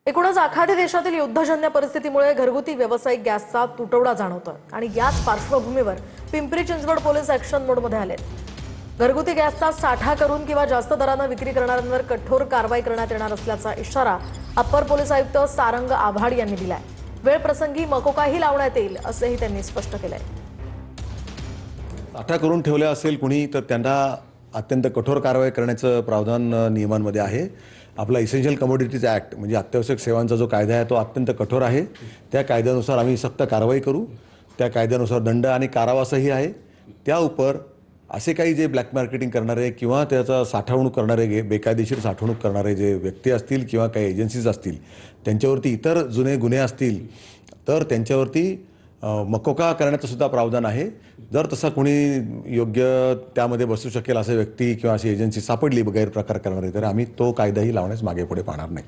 एकूणच आखाती देशातील युद्धजन्य परिस्थितीमुळे घरगुती व्यावसायिक गॅसचा तुटवडा जाणवतोय आणि याच पार्श्वभूमीवर पिंपरी चिंचवड पोलीस ऍक्शन मोडमध्ये आलेत। घरगुती गॅसचा साठा करून किंवा जास्त दराने विक्री करणाऱ्यांवर कठोर कारवाई करण्यात येणार असल्याचा इशारा अप्पर पोलीस आयुक्त सारंग आव्हाड यांनी दिलाय। वेळ प्रसंगी मकोकाही लावण्यात येईल असेही त्यांनी स्पष्ट केलंय। साठा करून ठेवला असेल कुणी तर त्यांना अत्यंत कठोर कारवाई करण्याचं प्रावधान नियमांमध्ये आहे। आपला इसेन्शियल कमोडिटीज ॲक्ट म्हणजे अत्यावश्यक सेवांचा जो कायदा आहे तो अत्यंत कठोर आहे। त्या कायद्यानुसार आम्ही सक्त कारवाई करू। त्या कायद्यानुसार दंड आणि कारावासही आहे। त्या उपर असे काही जे ब्लॅक मार्केटिंग करणारे किंवा त्याचा साठवणूक करणारे बेकायदेशीर साठवणूक करणारे जे व्यक्ती असतील किंवा काही एजन्सीज असतील त्यांच्यावरती इतर जुने गुन्हे असतील तर त्यांच्यावरती मकोका करण्याचं सुद्धा प्रावधान आहे। जर तसा कोणी योग्य त्यामध्ये बसू शकेल असे व्यक्ती किंवा अशी एजन्सी सापडली गैरप्रकार करणारे तर आम्ही तो कायदाही लावण्यास मागे पुढे पाहणार नाही।